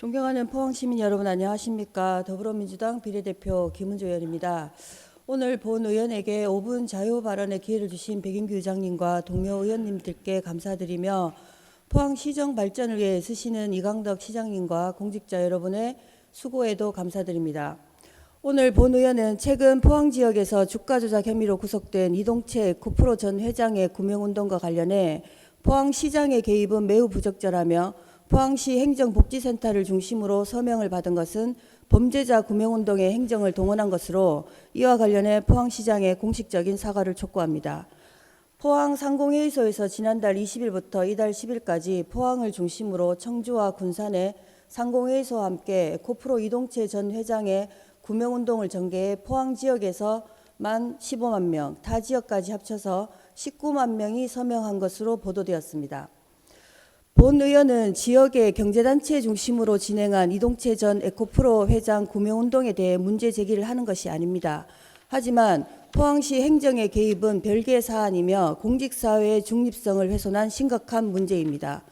존경하는 포항시민 여러분 안녕하십니까. 더불어민주당 비례대표 김은주 의원입니다. 오늘 본 의원에게 5분 자유 발언의 기회를 주신 백인규 의장님과 동료 의원님들께 감사드리며 포항시정 발전을 위해 애쓰시는 이강덕 시장님과 공직자 여러분의 수고에도 감사드립니다. 오늘 본 의원은 최근 포항 지역에서 주가 조작 혐의로 구속된 이동채 에코프로 전 회장의 구명운동과 관련해 포항시장의 개입은 매우 부적절하며 포항시 행정복지센터를 중심으로 서명을 받은 것은 범죄자 구명운동의 행정을 동원한 것으로 이와 관련해 포항시장의 공식적인 사과를 촉구합니다. 포항 상공회의소에서 지난달 20일부터 이달 10일까지 포항을 중심으로 청주와 군산의 상공회의소와 함께 에코프로 이동채 전 회장의 구명운동을 전개해 포항 지역에서 만 15만 명, 타 지역까지 합쳐서 19만 명이 서명한 것으로 보도되었습니다. 본 의원은 지역의 경제단체 중심으로 진행한 이동채 전 에코프로 회장 구명운동에 대해 문제 제기를 하는 것이 아닙니다. 하지만 포항시 행정의 개입은 별개의 사안이며 공직사회의 중립성을 훼손한 심각한 문제입니다.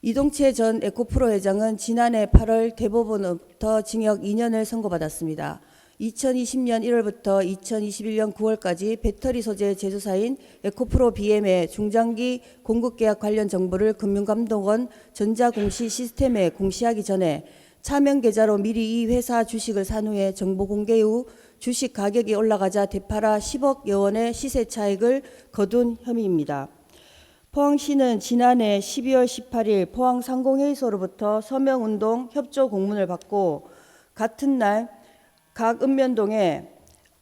이동채 전 에코프로 회장은 지난해 8월 대법원으로부터 징역 2년을 선고받았습니다. 2020년 1월부터 2021년 9월까지 배터리 소재 제조사인 에코프로 BM의 중장기 공급계약 관련 정보를 금융감독원 전자공시 시스템에 공시하기 전에 차명 계좌로 미리 이 회사 주식을 산 후에 정보 공개 후 주식 가격이 올라가자 되팔아 10억여 원의 시세 차익을 거둔 혐의입니다. 포항시는 지난해 12월 18일 포항 상공회의소로부터 서명운동 협조 공문을 받고 같은 날 각 읍면동에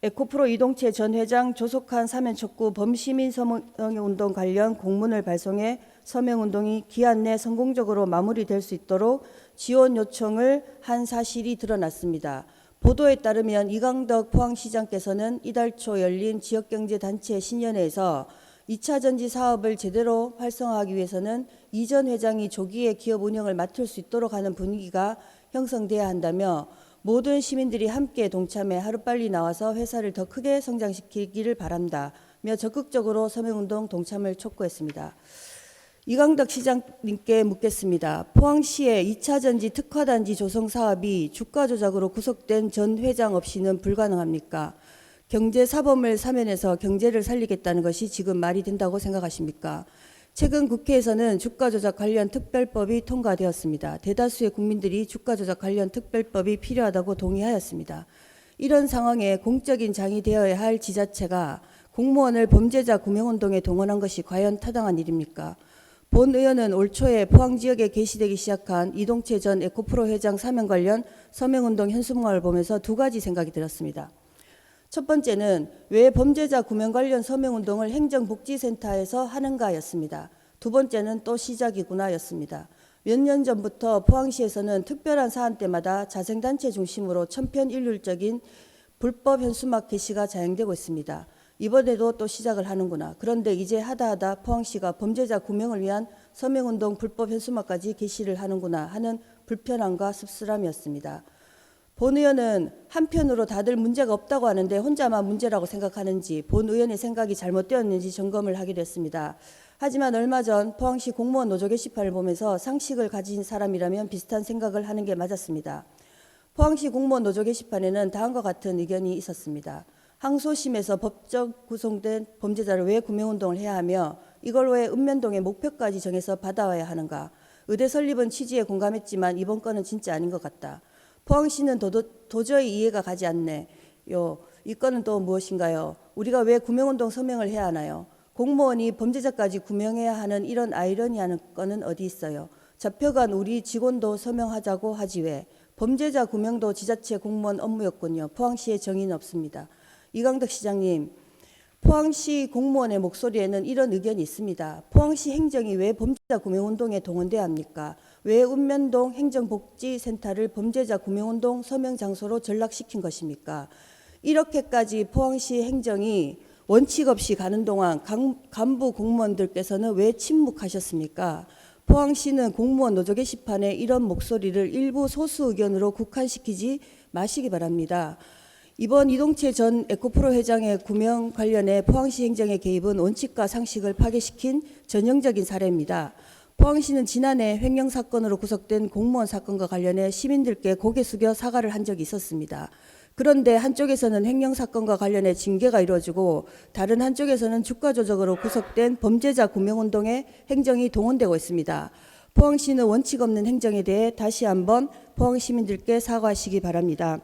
에코프로 이동채 전 회장 조속한 사면 촉구 범시민 서명운동 관련 공문을 발송해 서명운동이 기한 내 성공적으로 마무리될 수 있도록 지원 요청을 한 사실이 드러났습니다. 보도에 따르면 이강덕 포항시장께서는 이달 초 열린 지역경제단체 신년회에서 2차 전지 사업을 제대로 활성화하기 위해서는 이 전 회장이 조기에 기업 운영을 맡을 수 있도록 하는 분위기가 형성돼야 한다며 모든 시민들이 함께 동참해 하루빨리 나와서 회사를 더 크게 성장시키기를 바란다며 적극적으로 서명운동 동참을 촉구했습니다. 이강덕 시장님께 묻겠습니다. 포항시의 2차 전지 특화단지 조성 사업이 주가 조작으로 구속된 전 회장 없이는 불가능합니까? 경제사범을 사면해서 경제를 살리겠다는 것이 지금 말이 된다고 생각하십니까? 최근 국회에서는 주가 조작 관련 특별법이 통과되었습니다. 대다수의 국민들이 주가 조작 관련 특별법이 필요하다고 동의하였습니다. 이런 상황에 공적인 장이 되어야 할 지자체가 공무원을 범죄자 구명운동에 동원한 것이 과연 타당한 일입니까? 본 의원은 올 초에 포항 지역에 게시되기 시작한 이동채 전 에코프로 회장 사면 관련 서명운동 현수막을 보면서 두 가지 생각이 들었습니다. 첫 번째는 왜 범죄자 구명 관련 서명운동을 행정복지센터에서 하는가였습니다. 두 번째는 또 시작이구나였습니다. 몇 년 전부터 포항시에서는 특별한 사안 때마다 자생단체 중심으로 천편일률적인 불법 현수막 게시가 자행되고 있습니다. 이번에도 또 시작을 하는구나. 그런데 이제 하다하다 포항시가 범죄자 구명을 위한 서명운동 불법 현수막까지 게시를 하는구나 하는 불편함과 씁쓸함이었습니다. 본 의원은 한편으로 다들 문제가 없다고 하는데 혼자만 문제라고 생각하는지 본 의원의 생각이 잘못되었는지 점검을 하기로 했습니다. 하지만 얼마 전 포항시 공무원 노조 게시판을 보면서 상식을 가진 사람이라면 비슷한 생각을 하는 게 맞았습니다. 포항시 공무원 노조 게시판에는 다음과 같은 의견이 있었습니다. 항소심에서 법적 구속된 범죄자를 왜 구명운동을 해야 하며 이걸 왜 읍면동의 목표까지 정해서 받아와야 하는가. 의대 설립은 취지에 공감했지만 이번 건은 진짜 아닌 것 같다. 포항시는 도저히 이해가 가지 않네요. 이 건은 또 무엇인가요? 우리가 왜 구명운동 서명을 해야 하나요? 공무원이 범죄자까지 구명해야 하는 이런 아이러니한 건은 어디 있어요? 잡혀간 우리 직원도 서명하자고 하지 왜? 범죄자 구명도 지자체 공무원 업무였군요. 포항시에 정의는 없습니다. 이강덕 시장님, 포항시 공무원의 목소리에는 이런 의견이 있습니다. 포항시 행정이 왜 범죄자 구명운동에 동원돼야 합니까? 왜 읍면동 행정복지센터를 범죄자 구명운동 서명 장소로 전락시킨 것입니까? 이렇게까지 포항시 행정이 원칙 없이 가는 동안 간부 공무원들께서는 왜 침묵하셨습니까? 포항시는 공무원 노조 게시판에 이런 목소리를 일부 소수 의견으로 국한시키지 마시기 바랍니다. 이번 이동채 전 에코프로 회장의 구명 관련해 포항시 행정의 개입은 원칙과 상식을 파괴시킨 전형적인 사례입니다. 포항시는 지난해 횡령 사건으로 구속된 공무원 사건과 관련해 시민들께 고개 숙여 사과를 한 적이 있었습니다. 그런데 한쪽에서는 횡령 사건과 관련해 징계가 이루어지고 다른 한쪽에서는 주가 조작으로 구속된 범죄자 구명운동에 행정이 동원되고 있습니다. 포항시는 원칙 없는 행정에 대해 다시 한번 포항 시민들께 사과하시기 바랍니다.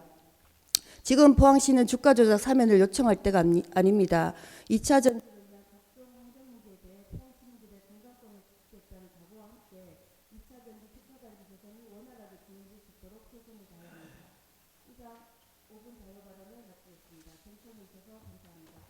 지금 포항시는 주가 조작 사면을 요청할 때가 아닙니다. 2차 전 이상 5분 자유 발언을 마치겠습니다. 경청해 주셔서 감사합니다.